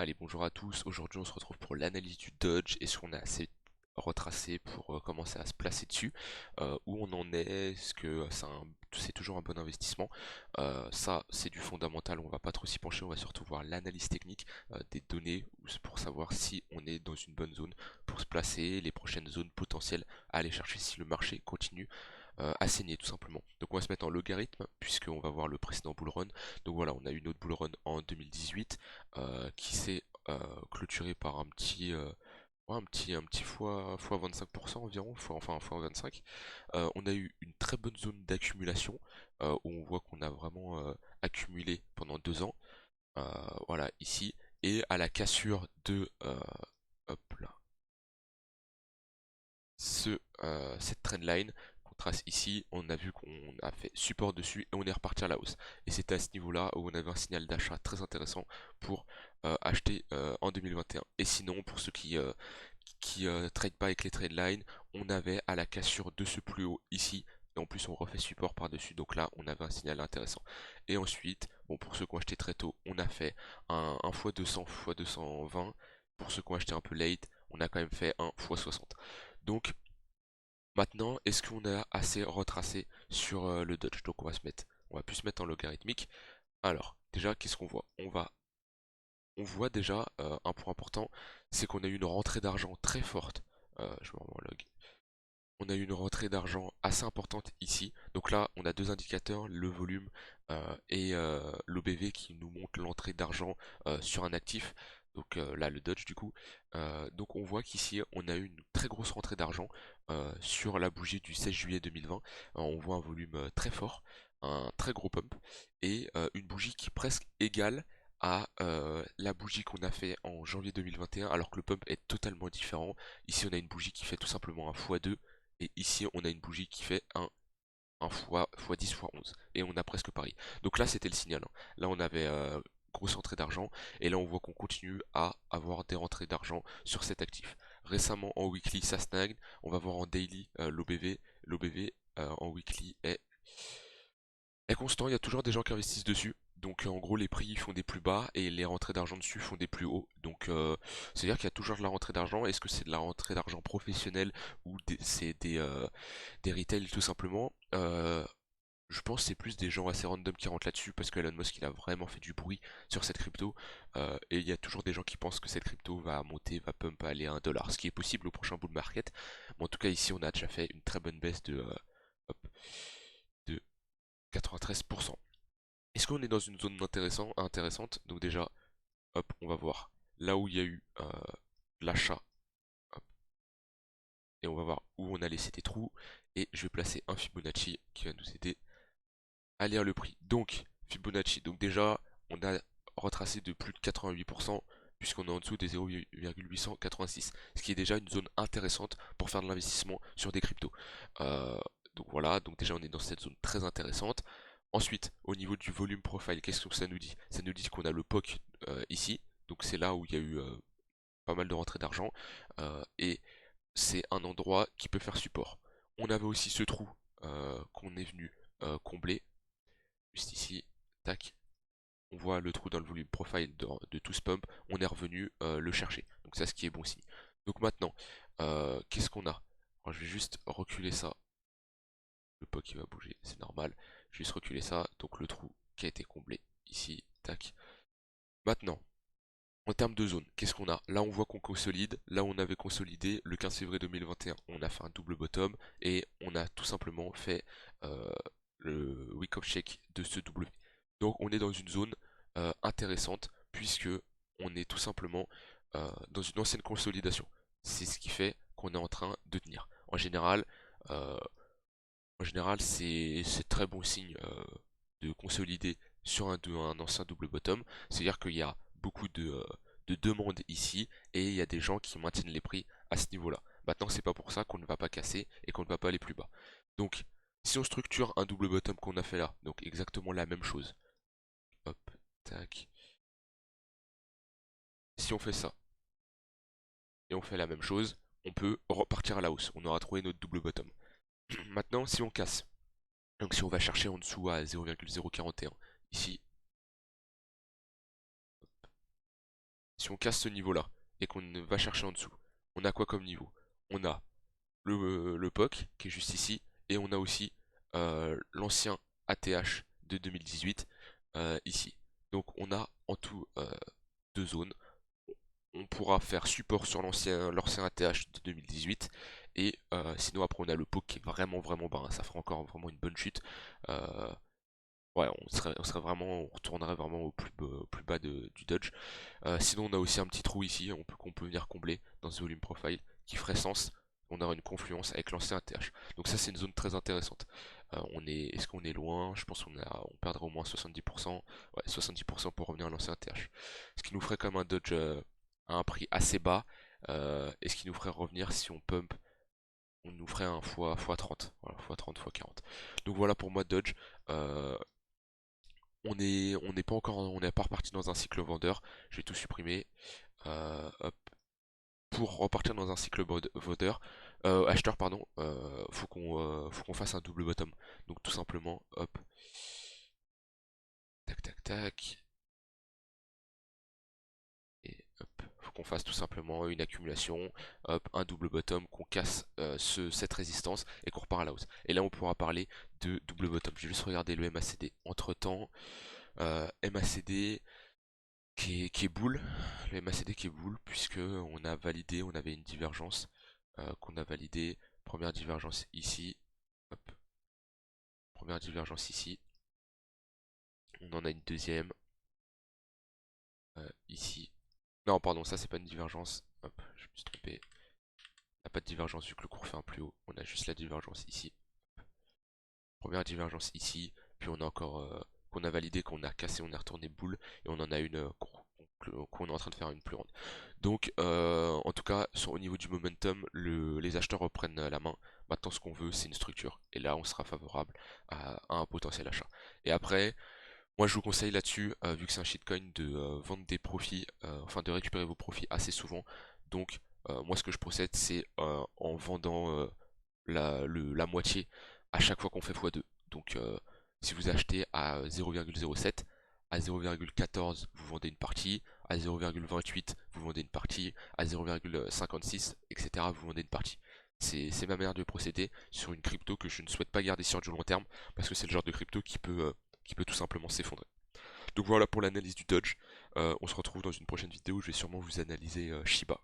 Allez, bonjour à tous. Aujourd'hui, on se retrouve pour l'analyse du Dodge. Est-ce qu'on a assez retracé pour commencer à se placer dessus? Où on en est? Est-ce que c'est toujours un bon investissement? Ça, c'est du fondamental. On va pas trop s'y pencher. On va surtout voir l'analyse technique des données pour savoir si on est dans une bonne zone pour se placer, les prochaines zones potentielles à aller chercher si le marché continue à saigner tout simplement. Donc on va se mettre en logarithme puisqu'on va voir le précédent bull run. Donc voilà, on a eu notre bull run en 2018 qui s'est clôturé par un petit fois 25% environ, fois 25. On a eu une très bonne zone d'accumulation où on voit qu'on a vraiment accumulé pendant 2 ans. Voilà, ici. Et à la cassure de hop là, cette trendline qu'on trace ici, on a vu qu'on a fait support dessus et on est reparti à la hausse. Et c'était à ce niveau-là où on avait un signal d'achat très intéressant pour acheter en 2021. Et sinon, pour ceux qui trade pas avec les trendlines, on avait à la cassure de ce plus haut ici. Et en plus, on refait support par-dessus. Donc là, on avait un signal intéressant. Et ensuite, bon, pour ceux qui ont acheté très tôt, on a fait un x200, x220. Pour ceux qui ont acheté un peu late, on a quand même fait un x60. Donc maintenant, est-ce qu'on a assez retracé sur le Dodge? Donc on va plus se mettre en logarithmique. Alors, déjà, qu'est-ce qu'on voit? On voit déjà un point important, c'est qu'on a eu une rentrée d'argent très forte. Je me remets en log. On a eu une rentrée d'argent assez importante ici. Donc là, on a deux indicateurs, le volume et l'OBV qui nous montre l'entrée d'argent sur un actif. Donc là, le Dodge du coup. Donc on voit qu'ici, on a eu une très grosse rentrée d'argent sur la bougie du 16 juillet 2020. On voit un volume très fort, un très gros pump et une bougie qui est presque égale à la bougie qu'on a fait en janvier 2021 alors que le pump est totalement différent. Ici on a une bougie qui fait tout simplement un x2 et ici, on a une bougie qui fait un fois 10 fois 11. Et on a presque pareil. Donc là, c'était le signal, hein. Là, on avait grosse entrée d'argent. Et là, on voit qu'on continue à avoir des rentrées d'argent sur cet actif. Récemment, en weekly, ça stagne. On va voir en daily l'OBV. L'OBV en weekly est constant. Il y a toujours des gens qui investissent dessus. Donc en gros les prix font des plus bas et les rentrées d'argent dessus font des plus hauts. Donc c'est-à-dire qu'il y a toujours de la rentrée d'argent. Est-ce que c'est de la rentrée d'argent professionnelle ou c'est des retail tout simplement? Je pense que c'est plus des gens assez random qui rentrent là-dessus parce que Elon Musk il a vraiment fait du bruit sur cette crypto et il y a toujours des gens qui pensent que cette crypto va monter, va pump, aller à 1 dollar, ce qui est possible au prochain bull market. Mais en tout cas ici on a déjà fait une très bonne baisse hop, de 93%. Est-ce qu'on est dans une zone intéressante? Donc déjà, hop, on va voir là où il y a eu l'achat, hop, et on va voir où on a laissé des trous, et je vais placer un Fibonacci qui va nous aider à lire le prix. Donc, Fibonacci, donc déjà, on a retracé de plus de 88%, puisqu'on est en dessous des 0,886, ce qui est déjà une zone intéressante pour faire de l'investissement sur des cryptos. Euh, donc voilà, donc déjà on est dans cette zone très intéressante. Ensuite, au niveau du volume profile, qu'est-ce que ça nous dit? Ça nous dit qu'on a le POC ici, donc c'est là où il y a eu pas mal de rentrées d'argent, et c'est un endroit qui peut faire support. On avait aussi ce trou qu'on est venu combler, juste ici, tac, on voit le trou dans le volume profile de tout ce pump, on est revenu le chercher, donc c'est ce qui est bon signe. Donc maintenant, qu'est-ce qu'on a? Alors, je vais juste reculer ça, le POC qui va bouger, c'est normal, je vais juste reculer ça, donc le trou qui a été comblé ici, tac. Maintenant, en termes de zone, qu'est-ce qu'on a? Là, on voit qu'on consolide. Là, on avait consolidé le 15 février 2021. On a fait un double bottom et on a tout simplement fait euh, le wake-up shake de ce W. Donc, on est dans une zone intéressante puisque on est tout simplement dans une ancienne consolidation. C'est ce qui fait qu'on est en train de tenir. Euh, en général, c'est très bon signe de consolider sur un ancien double bottom. C'est-à-dire qu'il y a beaucoup de demandes ici et il y a des gens qui maintiennent les prix à ce niveau-là. Maintenant, c'est pas pour ça qu'on ne va pas casser et qu'on ne va pas aller plus bas. Donc, si on structure un double bottom qu'on a fait là, donc exactement la même chose. Hop, tac. Si on fait ça et on fait la même chose, on peut repartir à la hausse. On aura trouvé notre double bottom. Maintenant, si on casse, donc si on va chercher en dessous à 0,041, ici, si on casse ce niveau-là et qu'on va chercher en dessous, on a quoi comme niveau? On a le POC qui est juste ici et on a aussi l'ancien ATH de 2018 ici. Donc on a en tout deux zones. On pourra faire support sur l'ancien ATH de 2018 et sinon après on a le POC qui est vraiment bas, hein, ça fera encore vraiment une bonne chute. Euh, Ouais, on serait vraiment, on retournerait vraiment au plus bas du dodge. Sinon, on a aussi un petit trou ici qu'on peut venir combler dans ce volume profile qui ferait sens. On aura une confluence avec l'ancien ATH. Donc ça, c'est une zone très intéressante. Est-ce qu'on est loin? Je pense on perdrait au moins 70%. Ouais, 70% pour revenir à l'ancien ATH. Ce qui nous ferait comme un dodge à un prix assez bas. Et ce qui nous ferait revenir si on pump, on nous ferait un x 30. Voilà, x 30, x 40. Donc voilà pour moi dodge. Euh, on n'est pas encore, on n'est pas reparti dans un cycle vendeur. Je vais tout supprimer. Hop. Pour repartir dans un cycle acheteur, pardon, faut qu'on fasse un double bottom. Donc tout simplement, hop, tac tac tac, et hop, faut qu'on fasse tout simplement une accumulation, hop, un double bottom, qu'on casse cette résistance et qu'on repart à la hausse. Et là on pourra parler de double bottom. Je vais juste regarder le MACD. Entre temps, MACD qui est boule, le MACD qui est boule, puisque on a validé, on avait une divergence qu'on a validée, première divergence ici, hop, première divergence ici, on en a une deuxième ici. Non, pardon, ça c'est pas une divergence, hop, je me suis trompé, on n'a pas de divergence vu que le cours fait un plus haut, on a juste la divergence ici, première divergence ici, puis on a encore qu'on a validé, qu'on a cassé, on est retourné boule, et on en a une qu'on est en train de faire une plus grande. Donc en tout cas, au niveau du momentum, les acheteurs reprennent la main. Maintenant ce qu'on veut c'est une structure. Et là on sera favorable à un potentiel achat. Et après, moi je vous conseille là-dessus, vu que c'est un shitcoin, de vendre des profits, enfin de récupérer vos profits assez souvent. Donc moi ce que je procède c'est en vendant la moitié à chaque fois qu'on fait x2. Donc si vous achetez à 0,07, à 0,14 vous vendez une partie, à 0,28 vous vendez une partie, à 0,56, etc. vous vendez une partie. C'est ma manière de procéder sur une crypto que je ne souhaite pas garder sur du long terme parce que c'est le genre de crypto qui peut tout simplement s'effondrer. Donc voilà pour l'analyse du Dodge. On se retrouve dans une prochaine vidéo où je vais sûrement vous analyser Shiba.